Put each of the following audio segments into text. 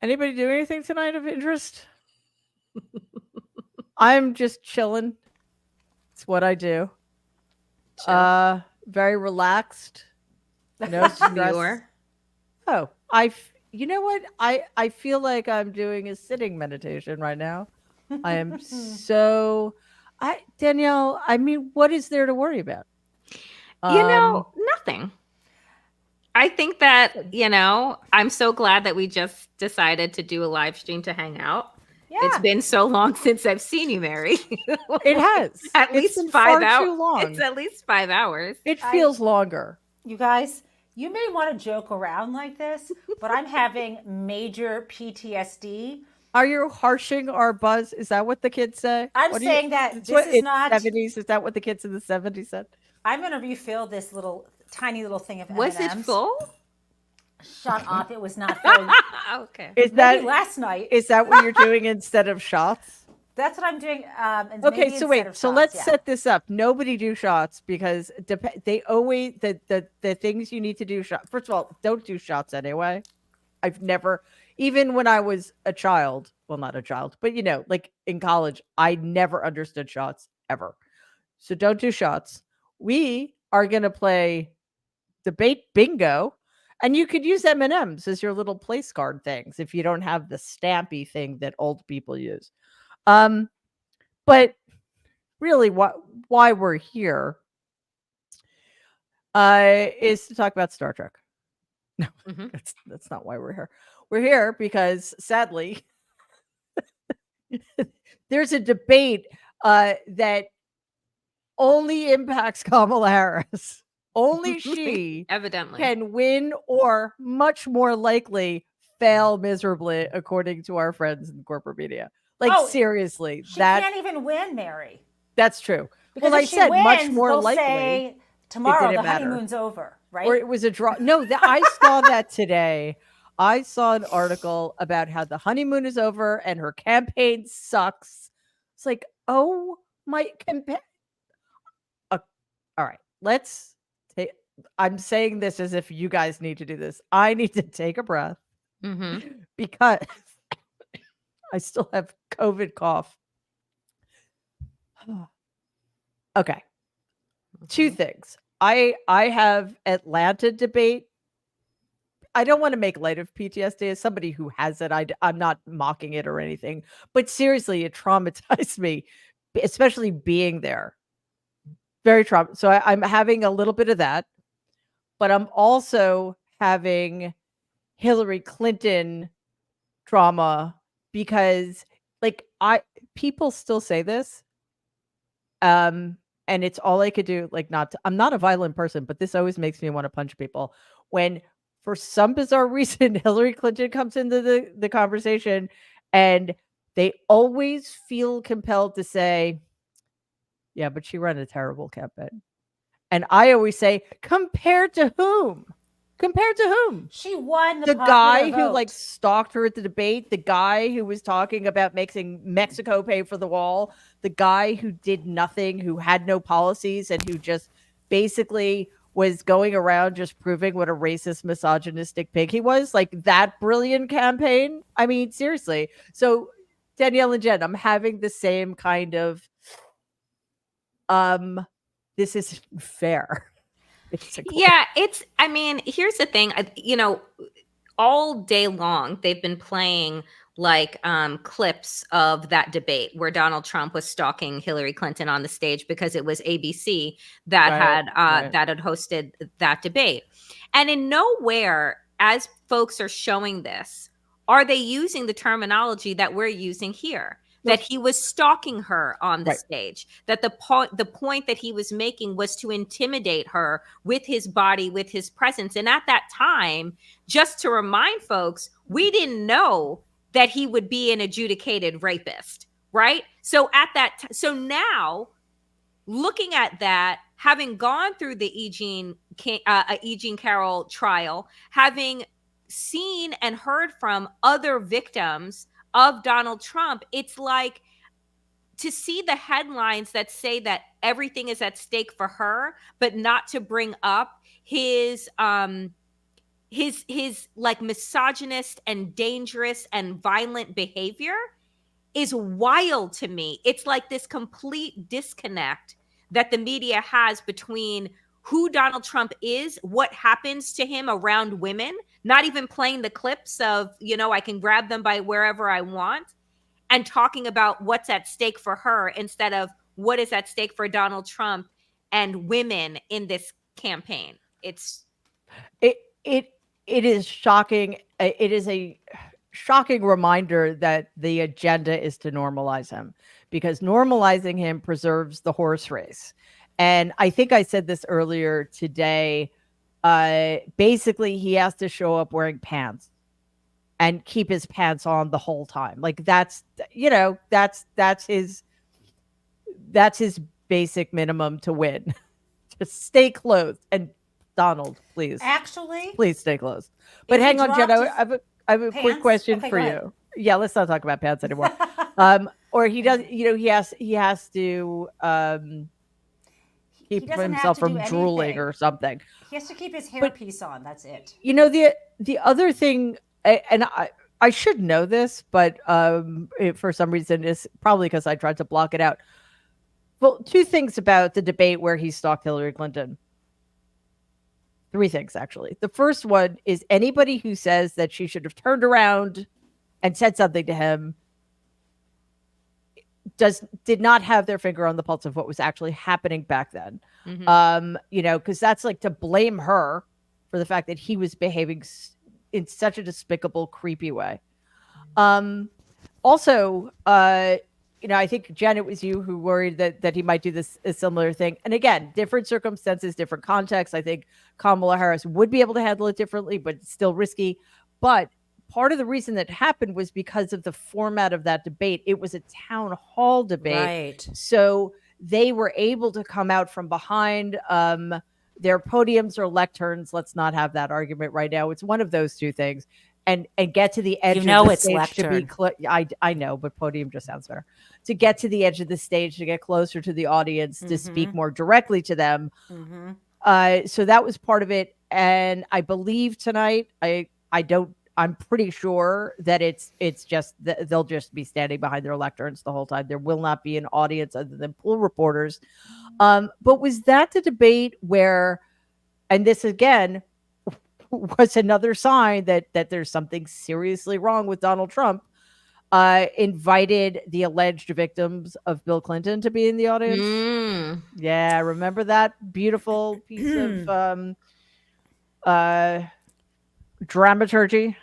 Anybody do anything tonight of interest? I'm just chilling. It's what I do. Chill. Very relaxed. No stress. Demure. Oh, you know what? I feel like I'm doing a sitting meditation right now. I am so I Danielle, I mean, what is there to worry about? Um Nothing. I think that, I'm so glad that we just decided to do a live stream to hang out. It's Yeah. been so long since I've seen you, Mary. it has. At It's least been 5 far hours. too It's long. at least 5 hours. It I, feels longer. you guys, you may want to joke around like this, but I'm having major PTSD. Are you harshing our buzz? Is that what the kids say? I'm What do you saying that It's this what is in the not. 70s, is that what the kids in the 70s said? I'm going to refill this little tiny little thing of Was it M&Ms. full? Shut up! It was not filled. Okay. Is Maybe that last night. is that what you're doing instead of shots? That's what I'm doing. And Okay, maybe so instead wait. of So shots. let's Yeah. set this up. Nobody do shots because they always the things you need to do shot. First of all, don't do shots anyway. I've never, even when I was a child, well, not a child, but like in college, I never understood shots ever. So don't do shots. We are going to play debate bingo, and you could use M&Ms as your little place card things if you don't have the stampy thing that old people use. Um, but really, why we're here is to talk about Star Trek. No, Hmm. that's not why we're here. We're here because sadly, there's a debate that only impacts Kamala Harris. Only she Evidently. can win or much more likely fail miserably, according to our friends in corporate media. Like Oh, seriously, she can't even win, Mary. that's true. Because Well, if I she said much wins, more they'll likely. say It tomorrow didn't the matter. honeymoon's over, Or right? it was a draw. No, I saw that today. I saw an article about how the honeymoon is over and her campaign sucks. It's like, oh my all right, let's take. I'm saying this as if you guys need to do this. I need to take a breath Hmm. because I still have COVID cough. Okay, two Hmm. things. I have Atlanta debate. I don't want to make light of PTSD as somebody who has it. I'm not mocking it or anything, but seriously, it traumatized me, especially being there. Very trauma. So I'm having a little bit of that, but I'm also having Hillary Clinton trauma because, like, I people still say this, and it's all I could do. Like, not I'm not a violent person, but this always makes me want to punch people when, for some bizarre reason, Hillary Clinton comes into the conversation, and they always feel compelled to say, "Yeah, but she ran a terrible campaign." And I always say, "Compared to whom? Compared to whom?" She won the The popular guy who, like, vote. stalked her at the debate, the guy who was talking about making Mexico pay for the wall, the guy who did nothing, who had no policies, and who just basically was going around just proving what a racist, misogynistic pig he was. Like, that brilliant campaign. I mean, seriously. So, Danielle and Jen, I'm having the same kind of um this isn't fair, basically. Yeah, I mean, here's the thing. All day long they've been playing like clips of that debate where Donald Trump was stalking Hillary Clinton on the stage because it was ABC Right, right. that had hosted that debate. And in nowhere, as folks are showing this, are they using the terminology that we're using here, that Nope. he was stalking her on the Right. stage, that the point that he was making was to intimidate her with his body, with his presence. And at that time, just to remind folks, we didn't know that he would be an adjudicated rapist, right? So so now, looking at that, having gone through the Eugene Carroll trial, having seen and heard from other victims of Donald Trump, it's like, to see the headlines that say that everything is at stake for her, but not to bring up his his like misogynist and dangerous and violent behavior is wild to me. It's like this complete disconnect that the media has between who Donald Trump is, what happens to him around women, not even playing the clips of, I can grab them by wherever I want, and talking about what's at stake for her instead of what is at stake for Donald Trump and women in this campaign. It's It it it is shocking. It is a shocking reminder that the agenda is to normalize him, because normalizing him preserves the horse race. And I think I said this earlier today. Basically, he has to show up wearing pants and keep his pants on the whole time. Like that's his basic minimum to win. Just stay clothed. And Donald, please, Actually, please stay closed. But if he hang on, Jen. dropped his I have a quick pants? question Okay, for go ahead. you. Yeah, let's not talk about pants anymore. Or he does, he has to He keep doesn't have himself to do from drooling anything. or something. He has to keep his But hairpiece on. That's it. the other thing, and I should know this, but for some reason it's probably because I tried to block it out. Well, two things about the debate where he stalked Hillary Clinton. Three things, actually. The first one is anybody who says that she should have turned around and said something to him did not have their finger on the pulse of what was actually happening back then. Because that's like to blame her for the fact that he was behaving in such a despicable, creepy way. Also, I think, Jen, it was you who worried that he might do a similar thing. And again, different circumstances, different contexts. I think Kamala Harris would be able to handle it differently, but it's still risky. But part of the reason that happened was because of the format of that debate. It was a town hall debate. Right. So they were able to come out from behind their podiums or lecterns. Let's not have that argument right now. It's one of those two things. And get to the edge of the it's stage lectern. to be I know, but podium just sounds better. To get to the edge of the stage, to get closer to the audience, to speak more directly to them. So that was part of it. And I believe tonight, I'm pretty sure that it's just they'll just be standing behind their lecterns the whole time. There will not be an audience other than pool reporters. But was that the debate where, and this again was another sign that there's something seriously wrong with Donald Trump, invited the alleged victims of Bill Clinton to be in the audience? Yeah, remember that beautiful piece of dramaturgy?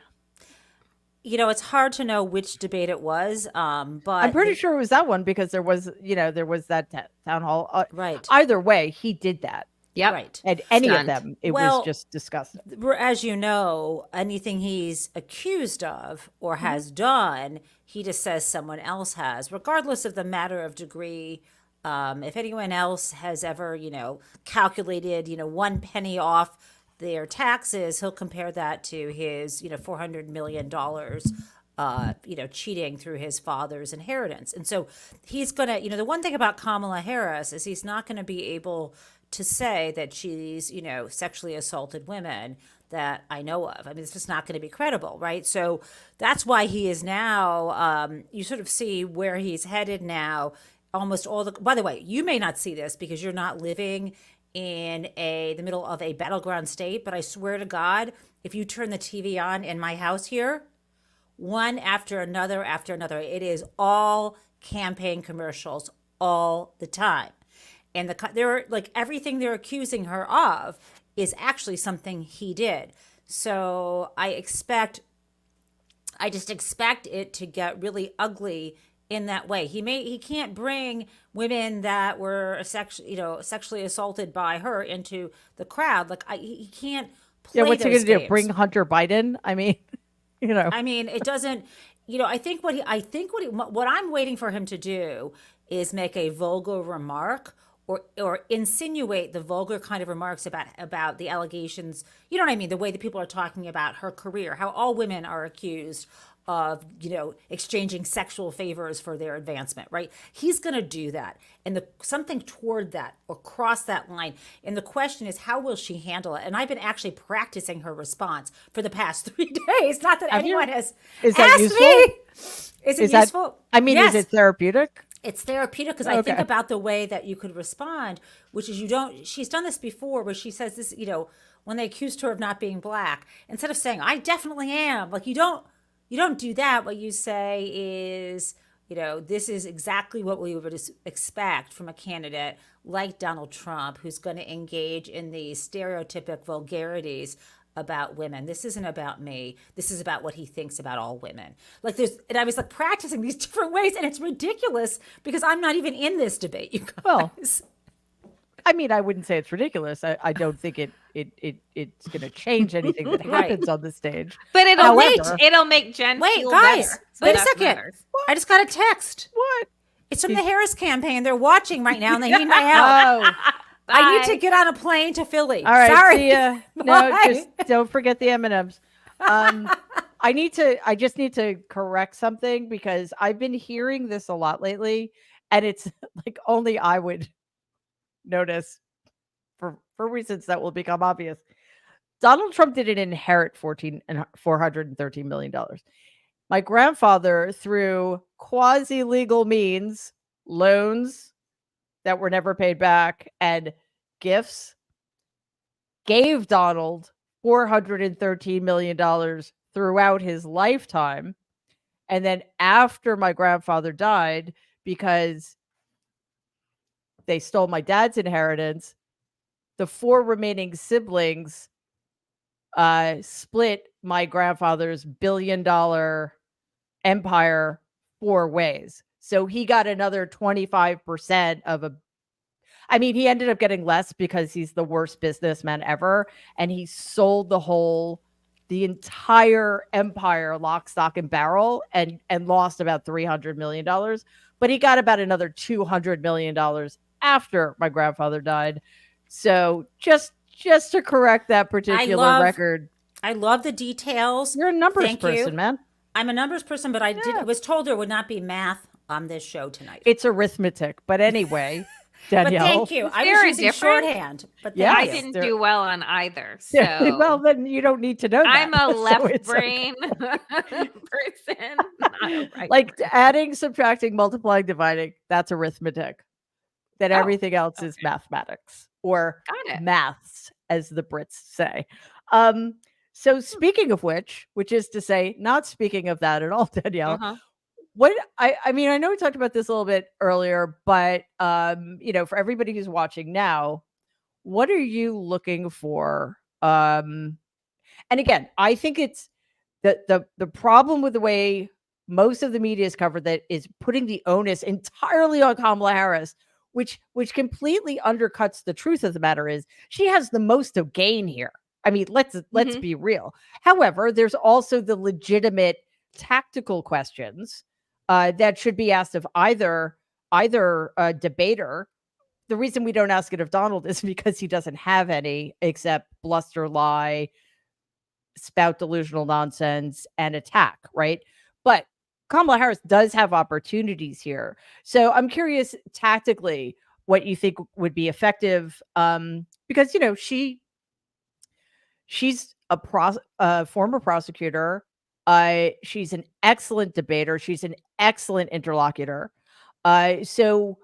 It's hard to know which debate it was, but I'm pretty sure it was that one, because there was that town hall. Right. Either way, he did that. Yep. Right. And any Stunned. of them, it Well, was just disgusting. As you know, anything he's accused of or has done, he just says someone else has, regardless of the matter of degree. If anyone else has ever, calculated, 1 penny off their taxes, he'll compare that to his, $400 million, cheating through his father's inheritance. And so he's going to, the one thing about Kamala Harris is he's not going to be able to say that she's, sexually assaulted women that I know of. I mean, it's just not going to be credible, right? So that's why he is now, you sort of see where he's headed now. Almost all by the way, you may not see this because you're not living in the middle of a battleground state, but I swear to God, if you turn the TV on in my house here, one after another, it is all campaign commercials all the time. And they're like, everything they're accusing her of is actually something he did. So I just expect it to get really ugly in that way. He can't bring women that were sexually assaulted by her into the crowd. Like he can't play. Yeah, what's he those gonna do? games. Bring Hunter Biden? I mean, I mean, it doesn't. I think what I'm waiting for him to do is make a vulgar remark or insinuate the vulgar kind of remarks about the allegations. You know what I mean? The way that people are talking about her career, how all women are accused of, exchanging sexual favors for their advancement, right? He's going to do that. And something toward that or cross that line. And the question is, how will she handle it? And I've been actually practicing her response for the past 3 days. Not that anyone has asked me. Is it useful? I mean, yes. Is it therapeutic? It's therapeutic because I think about the way that you could respond, which is she's done this before where she says this, when they accused her of not being black, instead of saying, I definitely am, like you don't do that. What you say is, this is exactly what we would expect from a candidate like Donald Trump, who's going to engage in these stereotypic vulgarities about women. This isn't about me. This is about what he thinks about all women. And I was practicing these different ways, and it's ridiculous because I'm not even in this debate, you guys. Well, I mean, I wouldn't say it's ridiculous. I don't think it's going to change anything that happens on the stage. But it'll make Jen feel guys, better. Wait a second. I just got a text. What? It's from the Harris campaign. They're watching right now, and they need my help. Oh. I need to get on a plane to Philly. All right. Sorry. See ya. No, just don't forget the M&Ms. I just need to correct something because I've been hearing this a lot lately, and it's like only I would notice for reasons that will become obvious. Donald Trump didn't inherit $413 million. My grandfather, through quasi-legal means, loans that were never paid back, and gifts, gave Donald $413 million throughout his lifetime. And then after my grandfather died, because they stole my dad's inheritance, the 4 remaining siblings split my grandfather's billion-dollar empire 4 ways. So he got another 25% he ended up getting less because he's the worst businessman ever. And he sold the entire empire lock, stock, and barrel and lost about $300 million. But he got about another $200 million after my grandfather died. So just to correct that particular record. I love the details. You're a numbers person, man. I'm a numbers person, but I was told there would not be math on this show tonight. It's arithmetic. But anyway, Danielle. But thank you. I was using shorthand. But I didn't do well on either. So well, then you don't need to know that. I'm a left brain person. Not a right like adding, subtracting, multiplying, dividing. That's arithmetic. Then everything else is mathematics or maths, as the Brits say. So speaking of which is to say, not speaking of that at all, Danielle, what I mean, I know we talked about this a little bit earlier, but for everybody who's watching now, what are you looking for? And again, I think it's the problem with the way most of the media is covered that is putting the onus entirely on Kamala Harris, which completely undercuts the truth of the matter is she has the most to gain here. I mean, let's be real. However, there's also the legitimate tactical questions that should be asked of either debater. The reason we don't ask it of Donald is because he doesn't have any except bluster, lie, spout delusional nonsense, and attack, right? But Kamala Harris does have opportunities here. So I'm curious tactically what you think would be effective because, she's a former prosecutor. She's an excellent debater. She's an excellent interlocutor. So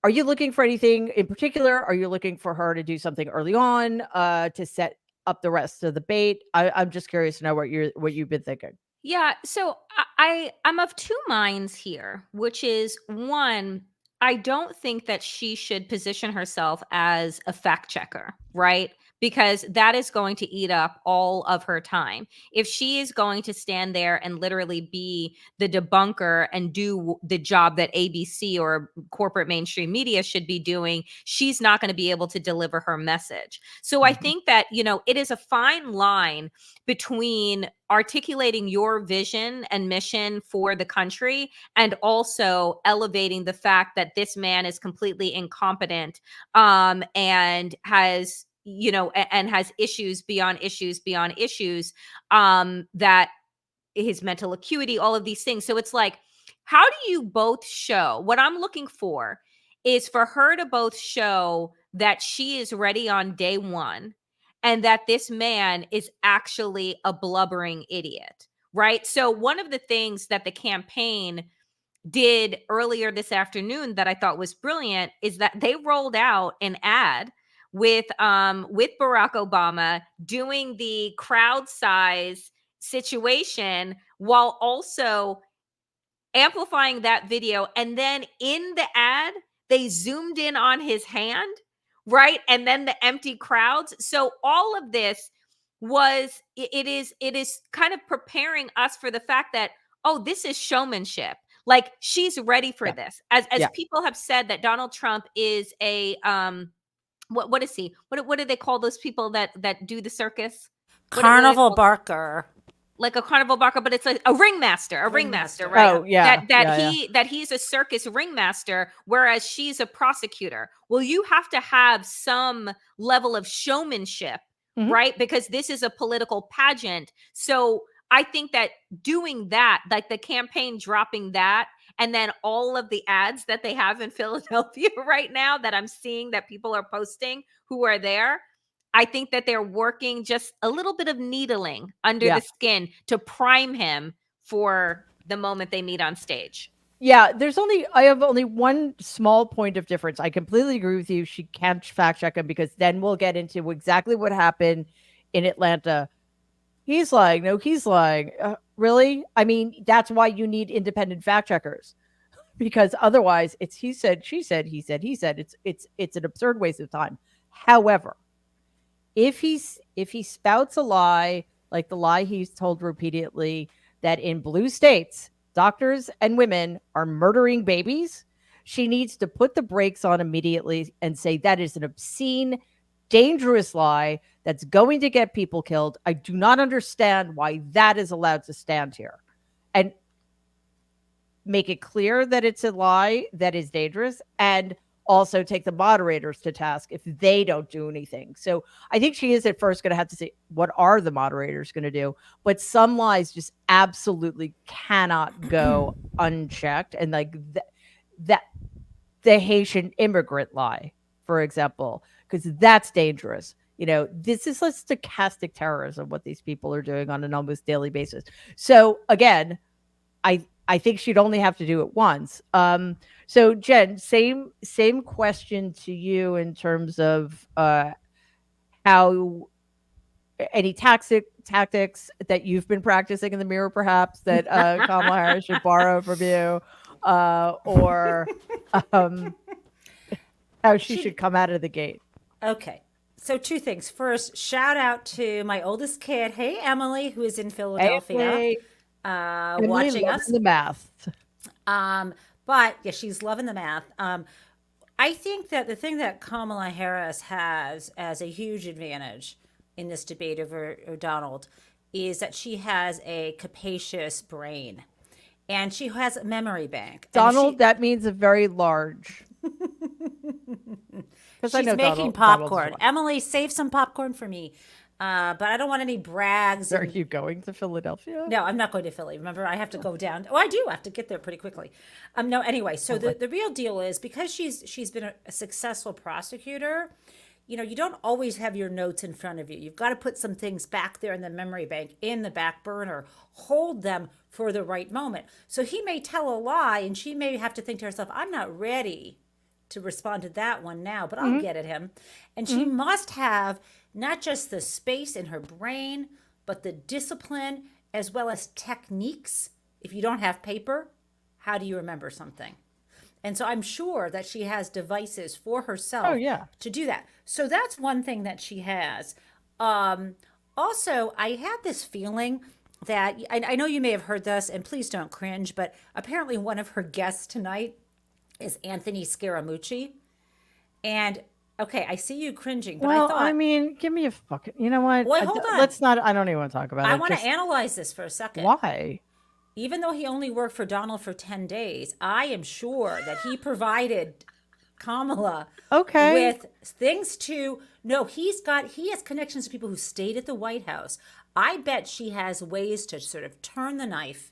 are you looking for anything in particular? Are you looking for her to do something early on to set up the rest of the debate? I'm just curious to know what you've been thinking. Yeah, so I'm of 2 minds here, which is one, I don't think that she should position herself as a fact checker, right? because that is going to eat up all of her time. If she is going to stand there and literally be the debunker and do the job that ABC or corporate mainstream media should be doing, she's not going to be able to deliver her message. So I think that, it is a fine line between articulating your vision and mission for the country and also elevating the fact that this man is completely incompetent, and has and has issues beyond issues beyond issues, that his mental acuity, all of these things. So it's like, how do you both show? What I'm looking for is for her to both show that she is ready on day one and that this man is actually a blubbering idiot, right? So one of the things that the campaign did earlier this afternoon that I thought was brilliant is that they rolled out an ad with Barack Obama doing the crowd size situation while also amplifying that video. And then in the ad, they zoomed in on his hand, right? And then the empty crowds. So all of this it is kind of preparing us for the fact that, oh, this is showmanship. Like, she's ready for Yeah. this. As Yeah. people have said that Donald Trump is a what is he? What do they call those people that do the circus? What do they Carnival call, barker. like a carnival barker, but it's like a ringmaster, Ringmaster, right? Oh, yeah. Yeah. That he's a circus ringmaster, whereas she's a prosecutor. Well, you have to have some level of showmanship, Mhm. right? Because this is a political pageant. So I think that doing that, like the campaign dropping that, and then all of the ads that they have in Philadelphia right now that I'm seeing that people are posting who are there, I think that they're working just a little bit of needling under Yeah. the skin to prime him for the moment they meet on stage. Yeah, I have only one small point of difference. I completely agree with you. She can't fact check him because then we'll get into exactly what happened in Atlanta. He's lying. No, he's lying. Really? I mean, that's why you need independent fact checkers, because otherwise it's he said, she said, he said, he said. It's an absurd waste of time. However, if he spouts a lie, like the lie he's told repeatedly, that in blue states doctors and women are murdering babies, she needs to put the brakes on immediately and say that is an obscene, dangerous lie that's going to get people killed. I do not understand why that is allowed to stand here, and make it clear that it's a lie that is dangerous, and also take the moderators to task if they don't do anything. So I think she is at first going to have to say, what are the moderators going to do? But some lies just absolutely cannot go unchecked. And like that, the Haitian immigrant lie, for example, because that's dangerous. This is like stochastic terrorism, what these people are doing on an almost daily basis. So again, I think she'd only have to do it once. So Jen, same question to you in terms of how any tactics that you've been practicing in the mirror, perhaps that Kamala Harris should borrow from you, or how she should come out of the gate. Okay. So two things. First, shout out to my oldest kid. Hey, Emily, who is in Philadelphia, Emily watching loves us. the math. But yeah, she's loving the math. I think that the thing that Kamala Harris has as a huge advantage in this debate over Donald is that she has a capacious brain and she has a memory bank. Donald, that means a very large. She's making popcorn. Emily, save some popcorn for me. But I don't want any brags. Are you going to Philadelphia? No, I'm not going to Philly. Remember, I have to go down. Oh, I do have to get there pretty quickly. No, anyway, so the real deal is because she's been a successful prosecutor, you don't always have your notes in front of you. You've got to put some things back there in the memory bank, in the back burner, hold them for the right moment. So he may tell a lie and she may have to think to herself, I'm not ready to respond to that one now, but I'll get at him. And she must have not just the space in her brain, but the discipline as well as techniques. If you don't have paper, how do you remember something? And so I'm sure that she has devices for Oh herself yeah. to do that. So that's one thing that she has. Um, Also, I had this feeling that I know you may have heard this, and please don't cringe, but apparently one of her guests tonight is Anthony Scaramucci. And okay, I see you cringing, but I Well, I thought, mean, give me a fucking. You know what? wait, hold on. Let's not. I don't even want to talk about I it. want to Just analyze this for a second. why? Even though he only worked for Donald for 10 days, I am sure that he provided Kamala Okay. with things to no, he has connections to people who stayed at the White House. I bet she has ways to sort of turn the knife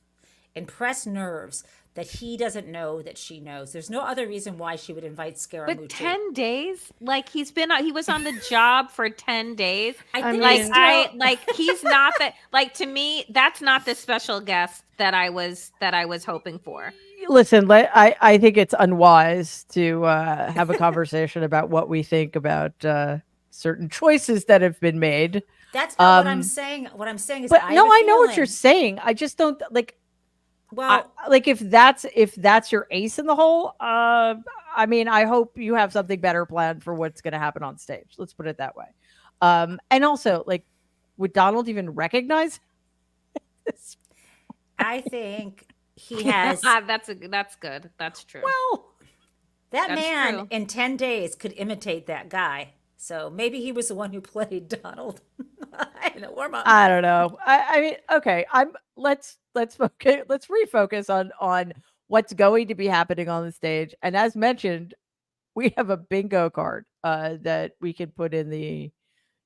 and press nerves that he doesn't know that she knows. There's no other reason why she would invite But Scaramucci. 10 days? Like he was on the job for 10 days. I I think Like it's mean- still, he's not that, like, to me, that's not the special guest that I was hoping for. Listen, I think it's unwise to have a conversation about what we think about certain choices that have been made. that's not what I'm Um, saying. What I'm saying is But I no, have a I know what you're feeling- saying. I just don't like. Well, Like if that's your ace in the hole. I mean, I hope you have something better planned for what's going to happen on stage. Let's put it that way. And also, like, would Donald even recognize this? I think he has That's good. That's true. Well, that That's man true. in 10 days could imitate that guy. So maybe he was the one who played Donald in the warm up. I don't know. I mean, okay. Let's focus. Let's refocus on what's going to be happening on the stage. And as mentioned, we have a bingo card that we can put in the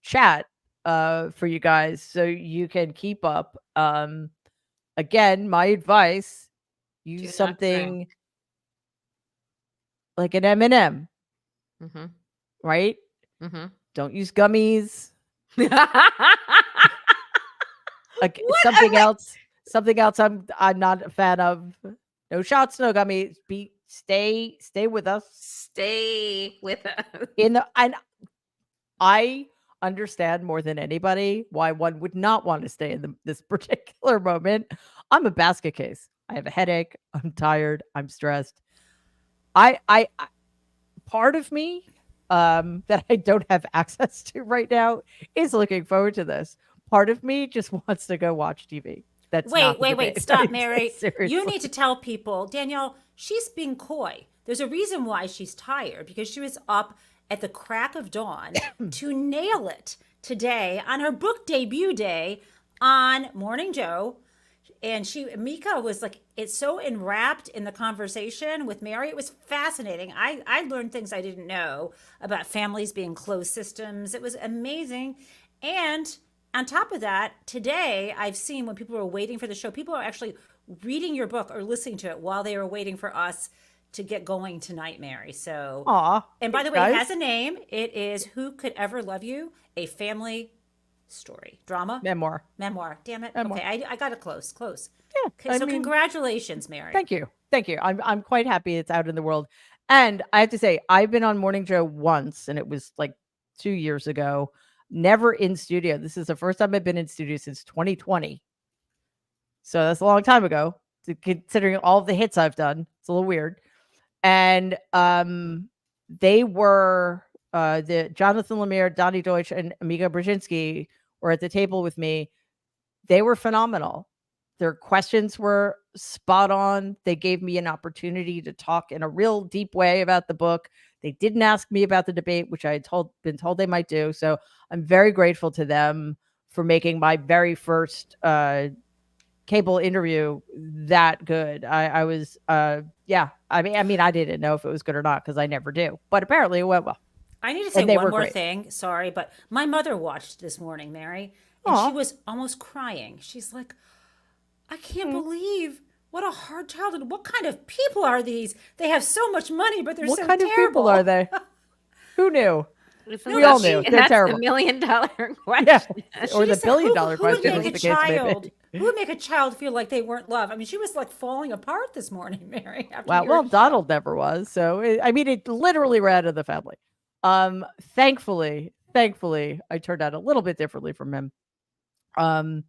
chat for you guys so you can keep up. Again, my advice: Do use not something drink. like an M&M, Mm-hmm. right? Mm-hmm. Don't use gummies. Like What something am I- else. Something else. I'm not a fan of. No shots, no gummies. Stay with us Stay with us. in the and I understand more than anybody why one would not want to stay in this particular moment. I'm a basket case. I have a headache. I'm tired. I'm stressed. I part of me that I don't have access to right now is looking forward to this. Part of me just wants to go watch TV. That's not the debate. Stop, Mary. Seriously. You need to tell people, Danielle, she's being coy. There's a reason why she's tired because she was up at the crack of dawn to nail it today on her book debut day on Morning Joe. And Mika was like, it's so enwrapped in the conversation with Mary. It was fascinating. I learned things I didn't know about families being closed systems. It was amazing. And on top of that, today I've seen when people were waiting for the show, people are actually reading your book or listening to it while they were waiting for us to get going tonight, Mary. So, Aw. and by the way, guys. it has a name. It is Who Could Ever Love You? A Family Story. Drama? Memoir. Memoir. Damn it. Memoir. Okay, I got it close. Yeah. Okay, I so mean, congratulations, Mary. thank you. Thank you. I'm quite happy it's out in the world. And I have to say, I've been on Morning Joe once, and it was like 2 years ago. Never in studio. This is the first time I've been in studio since 2020. So that's a long time ago. Considering all of the hits I've done, it's a little weird. And they were the Jonathan Lemire, Donnie Deutsch, and Amiga Brzezinski were at the table with me. They were phenomenal. Their questions were spot on. They gave me an opportunity to talk in a real deep way about the book. They didn't ask me about the debate, which I had been told they might do. So I'm very grateful to them for making my very first cable interview that good. I was yeah. I mean I didn't know if it was good or not because I never do. But apparently it went well. I need to say And they one were more great. thing. Sorry, but my mother watched this morning, Mary, and Aw. she was almost crying. She's like, I can't Hmm. believe what a hard childhood. What kind of people are these? They have so much money, but they're What so kind terrible. of people are they? Who knew? We all knew. And They're that's terrible. $1 million question. Yeah. She Or the just said, billion-dollar who would question, make as a the case may child? be. Who would make a child feel like they weren't loved? I mean, she was like falling apart this morning, Mary. After Wow. your Well, show. Donald never was. So I mean, it literally ran out of the family. Thankfully, I turned out a little bit differently from him.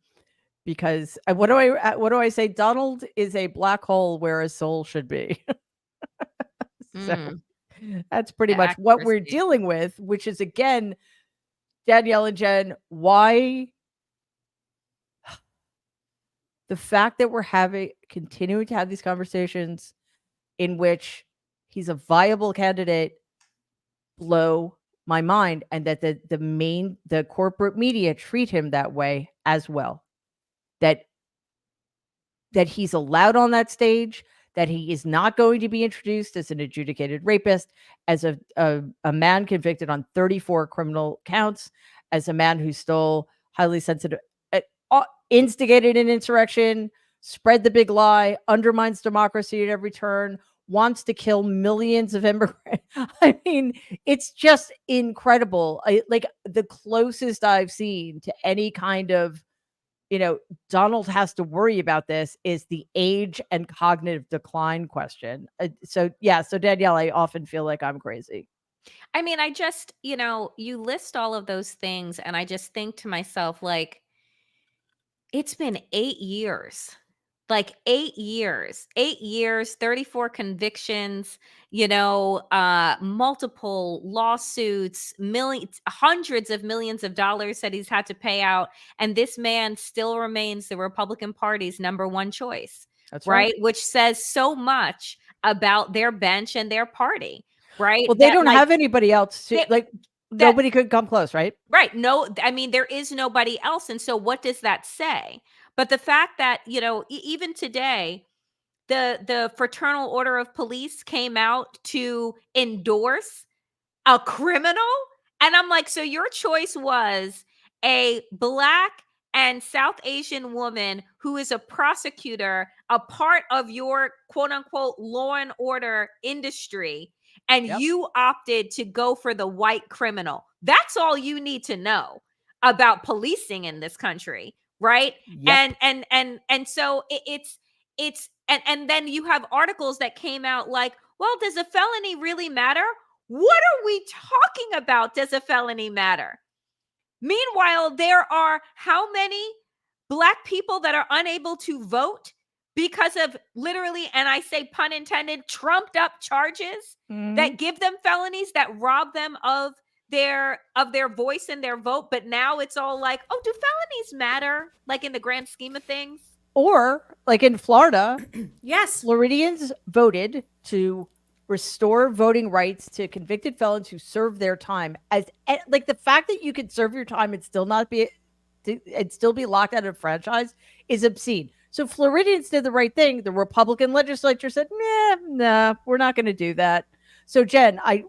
Because what do I say? Donald is a black hole where a soul should be. So Mm, that's pretty the much what we're accuracy. dealing with, which is again, Danielle and Jen, why the fact that we're continuing to have these conversations in which he's a viable candidate blow my mind, and that the corporate media treat him that way as well. That he's allowed on that stage, that he is not going to be introduced as an adjudicated rapist, as a man convicted on 34 criminal counts, as a man who stole highly sensitive, instigated an insurrection, spread the big lie, undermines democracy at every turn, wants to kill millions of immigrants. I mean, it's just incredible. Like the closest I've seen to any kind of, Donald has to worry about this is the age and cognitive decline question. So yeah, so Danielle, I often feel like I'm crazy. I mean, I just, you list all of those things, and I just think to myself, like, it's been 8 years. Like 8 years, 8 years, 34 convictions, multiple lawsuits, millions, hundreds of millions of dollars that he's had to pay out. And this man still remains the Republican Party's number one choice, That's right. right? Which says so much about their bench and their party, right? Well, they That don't like have anybody else to, that, like, that nobody could come close, right? Right. No, I mean, there is nobody else. And so what does that say? But the fact that, even today, the Fraternal Order of Police came out to endorse a criminal? And I'm like, so your choice was a Black and South Asian woman who is a prosecutor, a part of your quote unquote law and order industry, and Yep. you opted to go for the white criminal. That's all you need to know about policing in this country, right? Yep. And so it's and then you have articles that came out like, well, does a felony really matter? What are we talking about? Does a felony matter? Meanwhile, there are how many Black people that are unable to vote because of literally, and I say pun intended, trumped up charges Mhm. that give them felonies, that rob them of their voice and their vote. But now it's all like, oh, do felonies matter? Like in the grand scheme of things? Or like in Florida, Yes. Floridians voted to restore voting rights to convicted felons who serve their time. Like the fact that you could serve your time and still not be and still be locked out of a franchise is obscene. So Floridians did the right thing. The Republican legislature said, nah, we're not going to do that. So Jen, I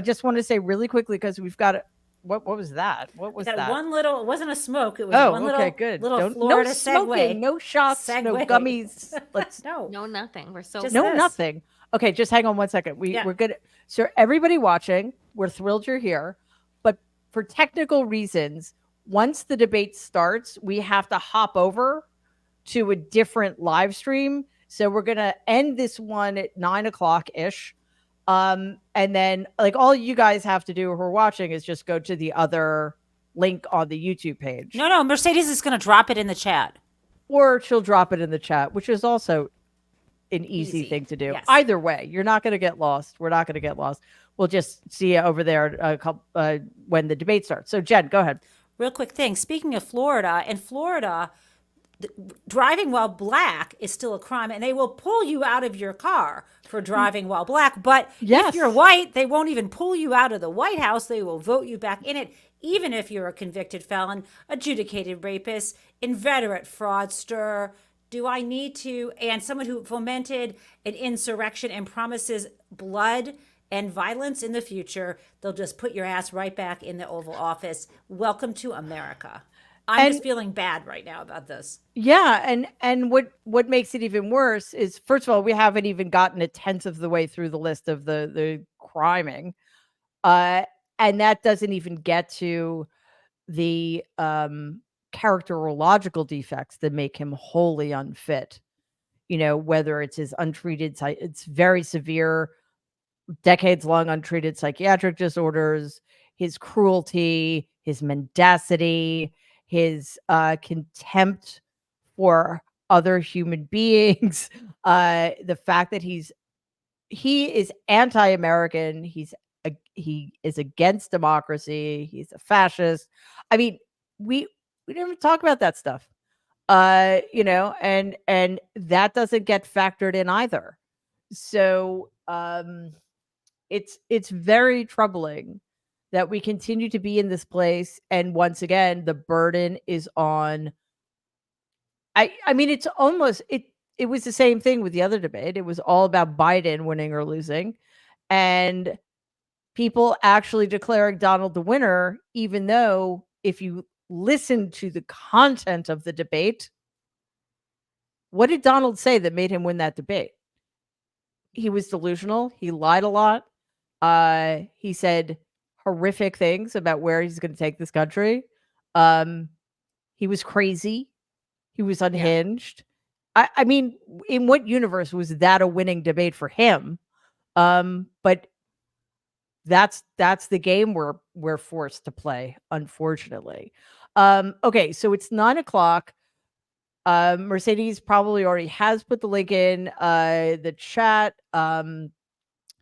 just want to say really quickly, because we've got what was that? What was That that? one little, it wasn't a smoke. It was Oh, one okay, good. little No Florida smoking, segue. no shots, no Segue. gummies. Let's No. No, nothing. We're so Just no this. nothing. Okay, just hang on one second. Yeah. We're good. So everybody watching, we're thrilled you're here, but for technical reasons, once the debate starts, we have to hop over to a different live stream. So we're gonna end this one at 9 o'clock ish. And then like all you guys have to do who are watching is just go to the other link on the YouTube page. No, Mercedes is going to drop it in the chat. Or she'll drop it in the chat, which is also an easy Easy. thing to do. Yes. Either way, you're not going to get lost. We're not going to get lost. We'll just see you over there when the debate starts. So Jen, go ahead. Real quick thing. Speaking of Florida, in Florida, driving while Black is still a crime, and they will pull you out of your car for driving while Black. But Yes. if you're white, they won't even pull you out of the White House. They will vote you back in it, even if you're a convicted felon, adjudicated rapist, inveterate fraudster. Do I need to? And someone who fomented an insurrection and promises blood and violence in the future, they'll just put your ass right back in the Oval Office. Welcome to America. I'm just feeling bad right now about this. Yeah, and what makes it even worse is, first of all, we haven't even gotten a tenth of the way through the list of the criming, and that doesn't even get to the characterological defects that make him wholly unfit. Whether it's his untreated, it's very severe, decades-long untreated psychiatric disorders, his cruelty, his mendacity, his contempt for other human beings, the fact that he's he is anti-American. He is against democracy. He's a fascist. I mean, we didn't even talk about that stuff. And that doesn't get factored in either. So it's very troubling that we continue to be in this place, and once again the burden is on. I mean, it's almost it was the same thing with the other debate. It was all about Biden winning or losing, and people actually declaring Donald the winner, even though if you listen to the content of the debate, what did Donald say that made him win that debate? He was delusional. He lied a lot. He said horrific things about where he's going to take this country. He was crazy. He was unhinged. I mean, in what universe was that a winning debate for him? But that's the game we're forced to play, unfortunately. Okay, so it's 9:00. Mercedes probably already has put the link in the chat.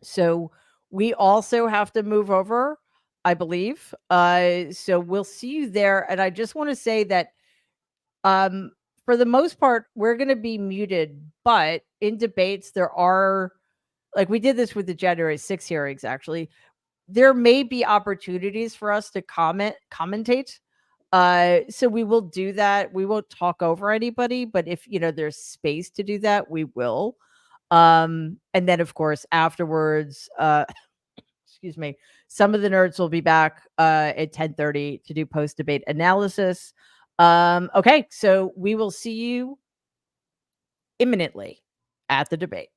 So we also have to move over, I believe. So we'll see you there. And I just want to say that for the most part, we're going to be muted, but in debates, there are, like we did this with the January 6th hearings, actually, there may be opportunities for us to commentate. So we will do that. We won't talk over anybody, but if there's space to do that, we will. And then of course afterwards, excuse me, some of the nerds will be back at 10:30 to do post debate analysis. Okay, so we will see you imminently at the debate.